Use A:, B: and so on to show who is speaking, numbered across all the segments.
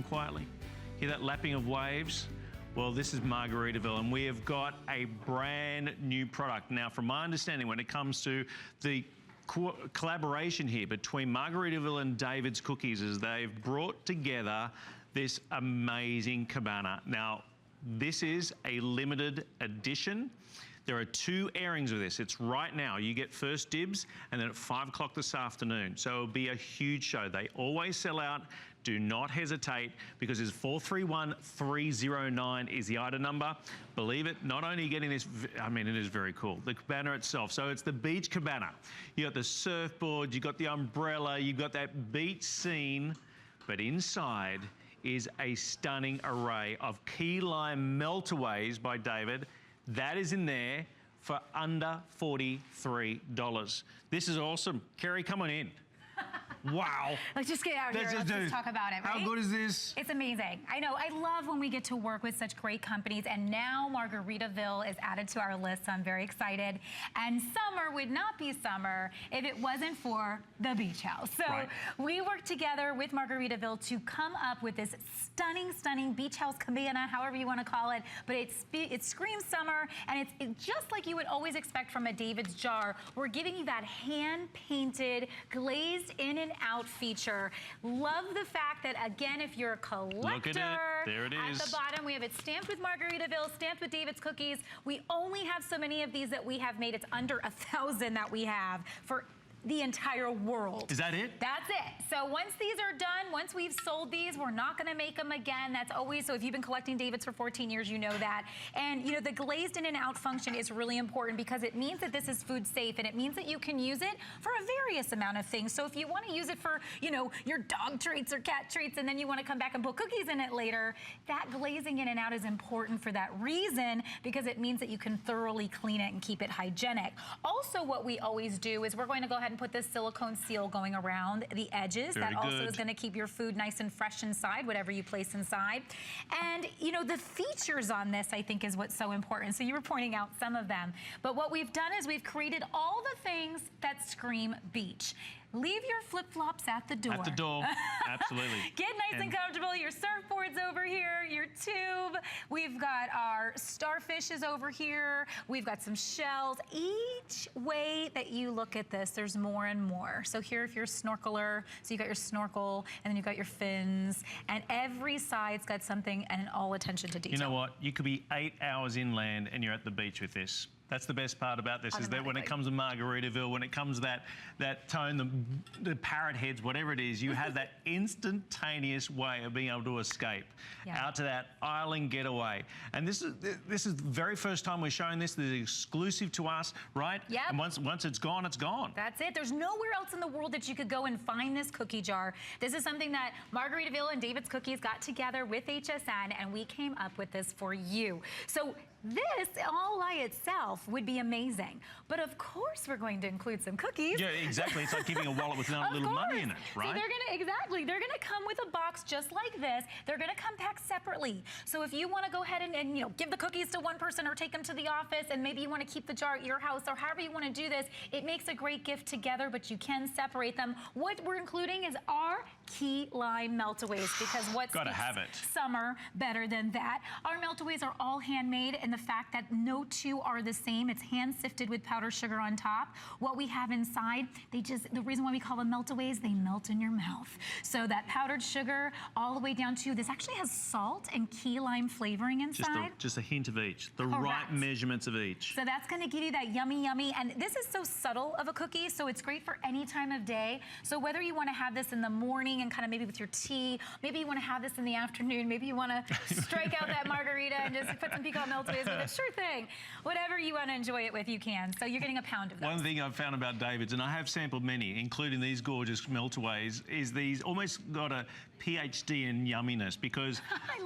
A: quietly. Hear that lapping of waves? Well, this is Margaritaville, and we have got a brand new product. Now, from my understanding, when it comes to the collaboration here between Margaritaville and David's Cookies, is they've brought together this amazing cabana. Now, this is a limited edition. There are 2 airings of this. It's right now. You get first dibs, and then at 5 o'clock this afternoon. So it'll be a huge show. They always sell out. Do not hesitate, because it's 431309 is the item number. Believe it, not only getting this, I mean, it is very cool. The cabana itself. So it's the beach cabana. You got the surfboard, you got the umbrella, you got that beach scene, but inside is a stunning array of key lime meltaways by David. That is in there for under $43. This is awesome. Kerry, come on in. Wow.
B: Let's just get out here. Let's just talk about it, right?
A: How good is this?
B: It's amazing. I know. I love when we get to work with such great companies, and now Margaritaville is added to our list, so I'm very excited. And summer would not be summer if it wasn't for the beach house. So we worked together with Margaritaville to come up with this stunning, stunning beach house cabana, however you want to call it, but it screams summer, and it's just like you would always expect from a David's jar. We're giving you that hand-painted, glazed in and out feature. Love the fact that, again, if you're a collector,
A: look at it. There it is.
B: At the bottom, we have it stamped with Margaritaville, stamped with David's Cookies. We only have so many of these that we have made. It's under 1,000 that we have for the entire world.
A: Is that it?
B: That's it. So once these are done, once we've sold these, we're not gonna make them again. That's always, so if you've been collecting David's for 14 years, you know that. And you know, the glazed in and out function is really important because it means that this is food safe, and it means that you can use it for a various amount of things. So if you wanna use it for, you know, your dog treats or cat treats, and then you wanna come back and put cookies in it later, that glazing in and out is important for that reason, because it means that you can thoroughly clean it and keep it hygienic. Also, what we always do is we're going to go ahead and put this silicone seal going around the edges. That also is going to keep your food nice and fresh inside, whatever you place inside. And, you know, the features on this, I think, is what's so important. So you were pointing out some of them. But what we've done is we've created all the things that scream beach. Leave your flip-flops at the door.
A: At the door, absolutely.
B: Get nice and comfortable. Your surfboard's over here, your tube. We've got our starfishes over here. We've got some shells. Each way that you look at this, there's more and more. So here, if you're a snorkeler, so you got your snorkel, and then you've got your fins, and every side's got something, and all attention to detail.
A: You know what? You could be 8 hours inland and you're at the beach with this. That's the best part about this, is that when it comes to Margaritaville, when it comes to that tone, the parrot heads, whatever it is, you have that instantaneous way of being able to escape out to that island getaway. And this is the very first time we're showing this. This is exclusive to us, right?
B: Yep.
A: And once it's gone, it's gone.
B: That's it. There's nowhere else in the world that you could go and find this cookie jar. This is something that Margaritaville and David's Cookies got together with HSN, and we came up with this for you. So this, all by itself, would be amazing. But of course, we're going to include some cookies.
A: Yeah, exactly. It's like giving a wallet with a little money in it, right?
B: So they're gonna, they're gonna come with a box just like this. They're gonna come packed separately. So if you wanna go ahead and you know, give the cookies to one person or take them to the office, and maybe you wanna keep the jar at your house, or however you wanna do this, it makes a great gift together, but you can separate them. What we're including is our key lime meltaways, because what's summer better than that? Our meltaways are all handmade, and the fact that no two are the same. It's hand sifted with powdered sugar on top. What we have inside, the reason why we call them meltaways, they melt in your mouth. So that powdered sugar all the way down to, this actually has salt and key lime flavoring inside.
A: Just a hint of each. The right measurements of each.
B: So that's gonna give you that yummy, yummy, and this is so subtle of a cookie, so it's great for any time of day. So whether you wanna have this in the morning and kind of maybe with your tea, maybe you wanna have this in the afternoon, maybe you wanna strike out that margarita and just put some pecan meltaways with it, sure thing. Whatever you wanna enjoy it with, you can. So you're getting a pound of those.
A: One thing I've found about David's, and I have sampled many, including these gorgeous meltaways, is these almost got a PhD in yumminess, because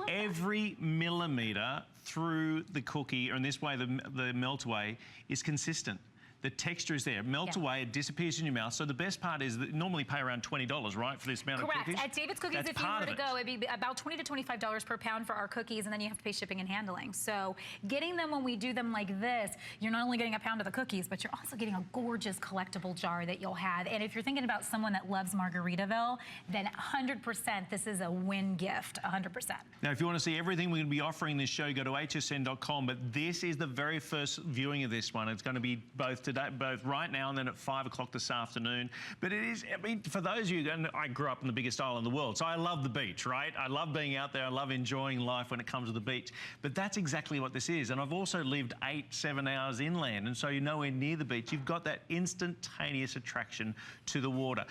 A: every millimeter through the cookie, or in this way the meltaway, is consistent. The texture is there. It melts away, it disappears in your mouth. So the best part is that you normally pay around $20, right, for this amount of cookies?
B: Correct. At David's Cookies, if you were to go, it'd be about $20 to $25 per pound for our cookies, and then you have to pay shipping and handling. So getting them when we do them like this, you're not only getting a pound of the cookies, but you're also getting a gorgeous collectible jar that you'll have. And if you're thinking about someone that loves Margaritaville, then 100% this is a win gift, 100%.
A: Now, if you want to see everything we're going to be offering this show, go to hsn.com. But this is the very first viewing of this one. It's going to be both today, both right now and then at 5 o'clock this afternoon. But it is, I mean, for those of you, and I grew up in the biggest island in the world, so I love the beach, right? I love being out there. I love enjoying life when it comes to the beach. But that's exactly what this is. And I've also lived 8-7 hours inland, and so you're nowhere near the beach. You've got that instantaneous attraction to the water.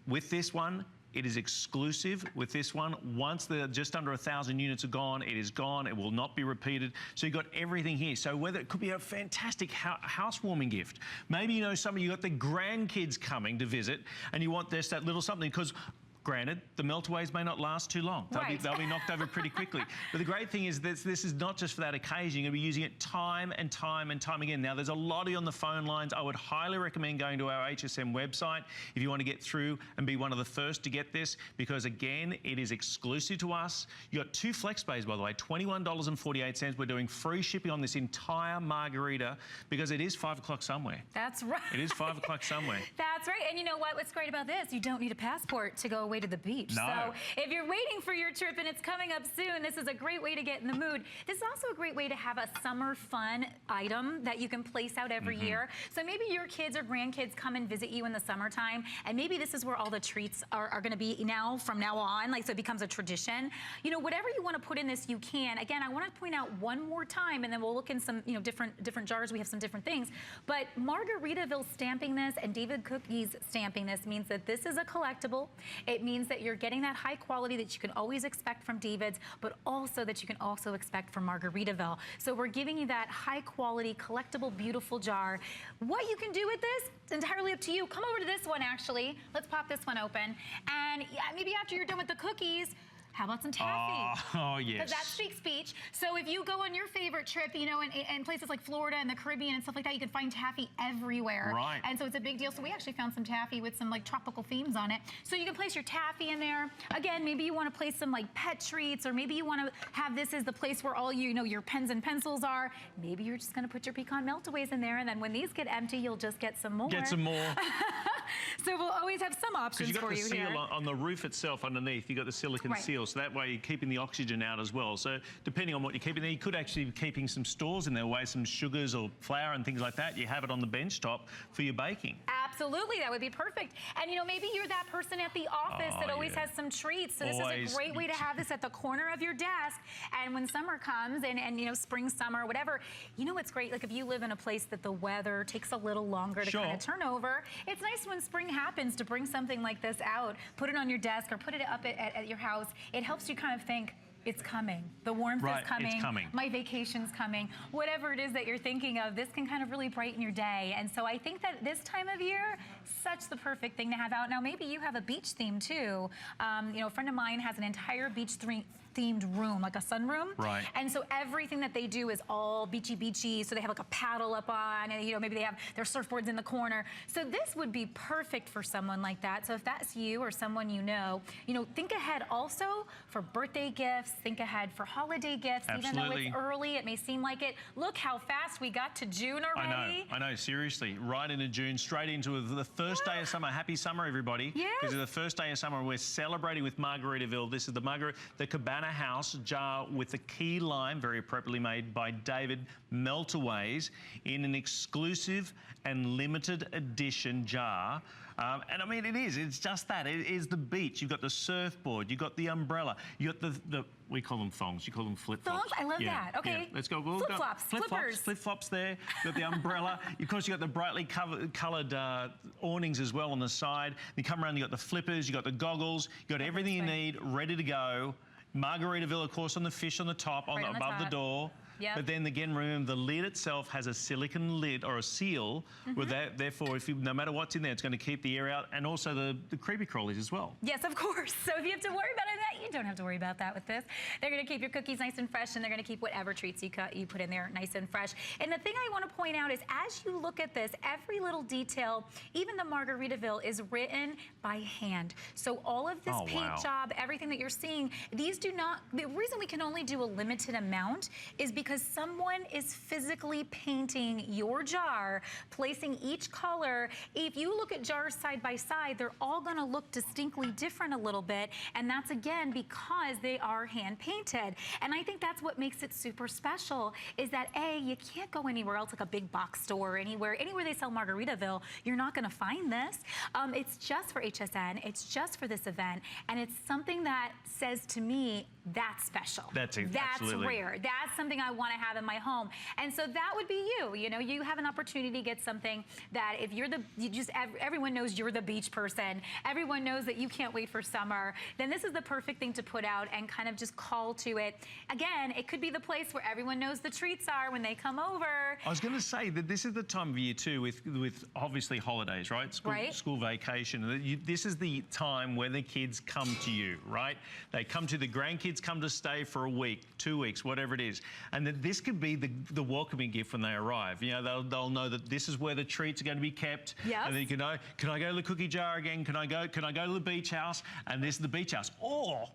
A: With this one, it is exclusive. With this one, once the just under 1,000 units are gone, it is gone. It will not be repeated. So you've got everything here. So whether it could be a fantastic housewarming gift. Maybe, you know, some of you got the grandkids coming to visit and you want this, that little something, because granted, the Meltaways may not last too long. They'll be knocked over pretty quickly. But the great thing is this is not just for that occasion. You're going to be using it time and time and time again. Now, there's a lot of you on the phone lines. I would highly recommend going to our HSN website if you want to get through and be one of the first to get this, because, again, it is exclusive to us. You got 2 flex bays, by the way, $21.48. We're doing free shipping on this entire margarita because it is 5 o'clock somewhere.
B: That's right.
A: It is 5 o'clock somewhere.
B: That's right. And you know what? What's great about this? You don't need a passport to go away to the beach.
A: No.
B: So if you're waiting for your trip and it's coming up soon, this is a great way to get in the mood. This is also a great way to have a summer fun item that you can place out every year. So maybe your kids or grandkids come and visit you in the summertime, and maybe this is where all the treats are going to be from now on, like, so it becomes a tradition. You know, whatever you want to put in this, you can. Again, I want to point out one more time, and then we'll look in some, you know, different jars. We have some different things. But Margaritaville stamping this and David Cookies stamping this means that this is a collectible. It means that you're getting that high quality that you can always expect from David's, but also that you can also expect from Margaritaville. So we're giving you that high quality, collectible, beautiful jar. What you can do with this, it's entirely up to you. Come over to this one, actually. Let's pop this one open. And maybe after you're done with the cookies, how about some taffy?
A: Oh, yes.
B: Because that speaks speech. So if you go on your favorite trip, you know, in places like Florida and the Caribbean and stuff like that, you can find taffy everywhere.
A: Right.
B: And so it's a big deal. So we actually found some taffy with some like tropical themes on it. So you can place your taffy in there. Again, maybe you want to place some like pet treats, or maybe you want to have this as the place where all you know your pens and pencils are. Maybe you're just going to put your pecan meltaways in there, and then when these get empty, you'll just get some more.
A: Get some more.
B: So we'll always have some options for you here.
A: Because you've got the seal on the roof itself underneath. You've got the silicone seal, so that way you're keeping the oxygen out as well. So depending on what you're keeping there, you could actually be keeping some stores in there, away some sugars or flour and things like that. You have it on the bench top for your baking.
B: Absolutely, that would be perfect. And you know, maybe you're that person at the office that always has some treats. So this is a great way to have this at the corner of your desk. And when summer comes, and you know, spring, summer, whatever, you know what's great? Like if you live in a place that the weather takes a little longer to kind of turn over, it's nice when spring happens to bring something like this out, put it on your desk or put it up at your house. It helps you kind of think, it's coming. The warmth is coming.
A: It's coming.
B: My vacation's coming. Whatever it is that you're thinking of, this can kind of really brighten your day. And so I think that this time of year, such the perfect thing to have out. Now, maybe you have a beach theme too. You know, a friend of mine has an entire beach themed room, like a sunroom.
A: Right.
B: And so everything that they do is all beachy. So they have like a paddle up on, and you know, maybe they have their surfboards in the corner. So this would be perfect for someone like that. So if that's you or someone you know, think ahead also for birthday gifts, think ahead for holiday gifts.
A: Absolutely.
B: Even though it's early, it may seem like it. Look how fast we got to June already.
A: I know, seriously. Right into June, straight into the first day of summer. Happy summer, everybody.
B: Yes.
A: Because it's the first day of summer. We're celebrating with Margaritaville. This is the Cabana House jar with the key lime, very appropriately made by David Meltaways, in an exclusive and limited edition jar. And I mean, it's just that. It is the beach. You've got the surfboard. You've got the umbrella. You've got we call them thongs. You call them flip-flops.
B: Thongs? I love that. Okay.
A: Yeah. Let's go.
B: Flip-flops. Flippers.
A: Flip-flops there. You've got the umbrella. Of course, you've got the brightly coloured awnings as well on the side. You come around, you've got the flippers. You've got the goggles. You've got everything you need ready to go. Margaritaville, of course, on the fish on the top, above the door.
B: Yep.
A: But then again, remember, the lid itself has a silicone lid or a seal, with that, therefore, no matter what's in there, it's going to keep the air out, and also the creepy crawlies as well.
B: Yes, of course. So if you have to worry about that, you don't have to worry about that with this. They're going to keep your cookies nice and fresh, and they're going to keep whatever treats you put in there nice and fresh. And the thing I want to point out is, as you look at this, every little detail, even the Margaritaville, is written by hand. So all of this paint job, everything that you're seeing, these do not, the reason we can only do a limited amount is because someone is physically painting your jar, placing each color. If you look at jars side by side, they're all going to look distinctly different a little bit, and that's again because they are hand painted. And I think that's what makes it super special, is that A, you can't go anywhere else, like a big box store or anywhere they sell Margaritaville, you're not going to find this. It's just for HSN, it's just for this event, and it's something that says to me, that's special. That's rare. That's something I want to have in my home. And so that would be you. You know, you have an opportunity to get something that if you're everyone knows you're the beach person, everyone knows that you can't wait for summer, then this is the perfect thing to put out and kind of just call to it. Again, it could be the place where everyone knows the treats are when they come over.
A: I was going to say that this is the time of year too, with obviously holidays, right? School vacation. This is the time where the kids come to you, right? They come to the grandkids, come to stay for a week, 2 weeks, whatever it is, and that this could be the welcoming gift when they arrive. You know, they'll know that this is where the treats are going to be kept.
B: Yes.
A: And then you can know, can I go to the cookie jar again? Can I go to the beach house? And this is the beach house. Or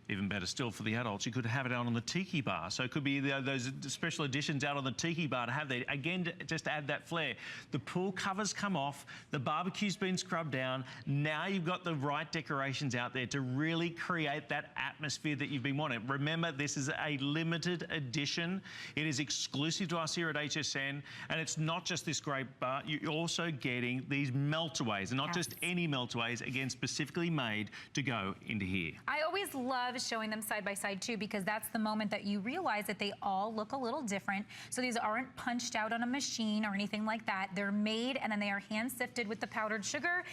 A: even better still for the adults, you could have it out on the tiki bar. So it could be those special editions out on the tiki bar to have that, again, just to add that flair. The pool covers come off, the barbecue's been scrubbed down, now you've got the right decorations out there to really create that atmosphere that you've been wanting. Remember, this is a limited edition. It is exclusive to us here at HSN, and it's not just this great bar, you're also getting these meltaways, and not just any meltaways, again, specifically made to go into here.
B: I always love showing them side by side too, because that's the moment that you realize that they all look a little different. So these aren't punched out on a machine or anything like that. They're made and then they are hand sifted with the powdered sugar.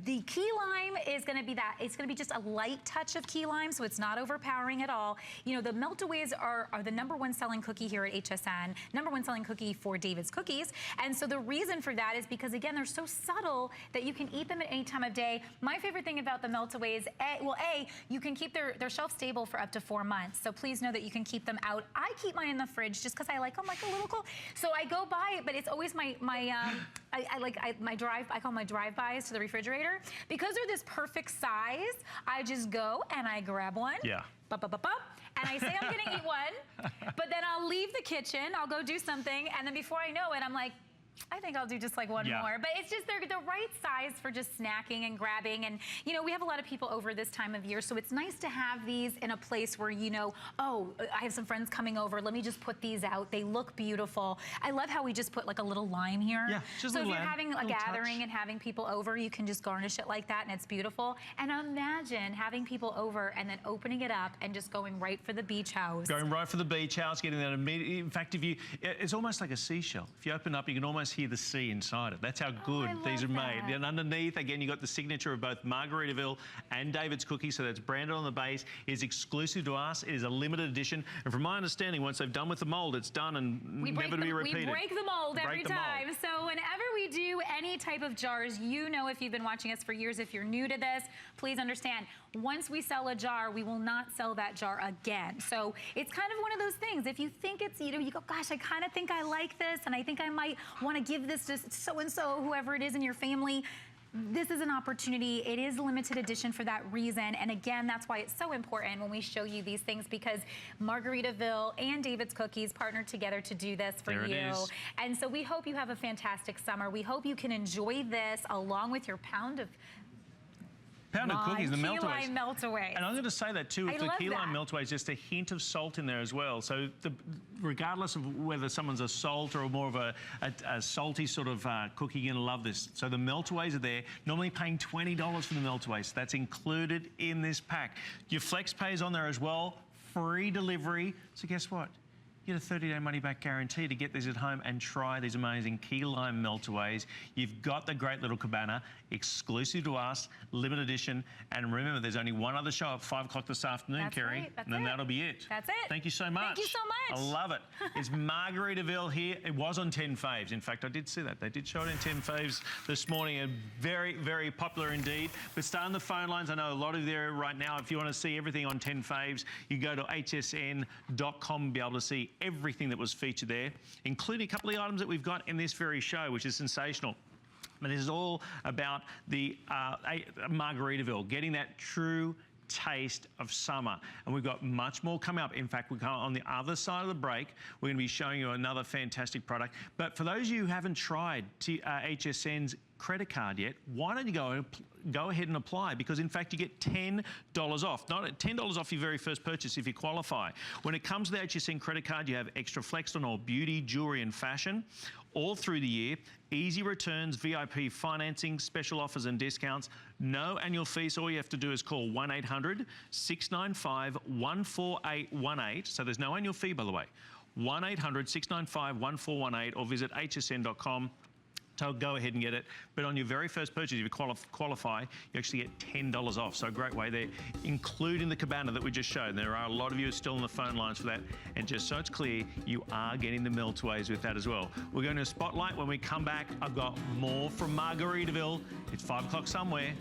B: The key lime is going to be it's going to be just a light touch of key lime, so it's not overpowering at all. You know, the Meltaways are the #1 selling cookie here at HSN, #1 selling cookie for David's Cookies. And so the reason for that is because, again, they're so subtle that you can eat them at any time of day. My favorite thing about the Meltaways, you can keep their shelf stable for up to 4 months. So please know that you can keep them out. I keep mine in the fridge just because I like them like a little cool. So I go buy it, but it's always I call my drive-bys to the refrigerator. Because they're this perfect size, I just go and I grab one. Yeah. And I say I'm gonna eat one, but then I'll leave the kitchen, I'll go do something, and then before I know it, I'm like, I think I'll do just like one more. But it's just they're the right size for just snacking and grabbing. And, you know, we have a lot of people over this time of year, so it's nice to have these in a place where, you know, oh, I have some friends coming over. Let me just put these out. They look beautiful. I love how we just put like a little lime here. Yeah, just so if you're having a gathering and having people over, you can just garnish it like that, and it's beautiful. And imagine having people over and then opening it up and just going right for the beach house. Going right for the beach house, getting that immediately. In fact, it's almost like a seashell. If you open up, you can almost hear the sea inside it. That's how good these are made. And underneath, again, you've got the signature of both Margaritaville and David's Cookies, so that's branded on the base. It is exclusive to us. It is a limited edition. And from my understanding, once they've done with the mold, it's done and never to be repeated. We break the mold every time. So whenever we do any type of jars, you know, if you've been watching us for years, if you're new to this, please understand, once we sell a jar, we will not sell that jar again. So it's kind of one of those things. If you think it's, you know, you go, gosh, I kind of think I like this, and I think I might want to give this to so-and-so, whoever it is in your family. This is an opportunity. It is a limited edition for that reason. And again, that's why it's so important when we show you these things, because Margaritaville and David's Cookies partnered together to do this for you. And so we hope you have a fantastic summer. We hope you can enjoy this along with your pound of cookies, the Meltaways. And I'm going to say that too, with the key lime Meltaways, just a hint of salt in there as well. So regardless of whether someone's a salt or more of a salty sort of cookie, you're going to love this. So the Meltaways are there, normally paying $20 for the Meltaways. So that's included in this pack. Your flex pay is on there as well, free delivery. So guess what?
A: You get a 30-day money-back guarantee to get these at home and try these amazing key lime meltaways. You've got the great little cabana, exclusive to us, limited edition. And remember, there's only one other show at 5 o'clock this afternoon,
B: That's
A: Kerry.
B: right, that's
A: and then
B: it.
A: that'll be it.
B: That's it.
A: Thank you so much.
B: Thank you so much.
A: I love it. It's Margaritaville here. It was on 10 faves. In fact, I did see that. They did show it in 10 faves this morning, and very, very popular indeed. But stay on the phone lines. I know a lot of you there right now. If you want to see everything on 10 faves, you go to hsn.com and be able to see everything that was featured there, including a couple of items that we've got in this very show, which is sensational. But this is all about the Margaritaville, getting that true taste of summer. And we've got much more coming up. In fact, we're on the other side of the break. We're going to be showing you another fantastic product. But for those of you who haven't tried HSN's credit card yet, why don't you go ahead and apply? Because in fact, you get $10 off. Not $10 off your very first purchase if you qualify. When it comes to the HSN credit card, you have extra flex on all beauty, jewelry, and fashion all through the year. Easy returns, VIP financing, special offers and discounts. No annual fees. All you have to do is call 1-800-695-14818. So there's no annual fee, by the way. 1-800-695-1418 or visit hsn.com. So go ahead and get it. But on your very first purchase, if you qualify, you actually get $10 off. So a great way there, including the cabana that we just showed. There are a lot of you still on the phone lines for that. And just so it's clear, you are getting the meltaways with that as well. We're going to a spotlight. When we come back, I've got more from Margaritaville. It's 5 o'clock somewhere.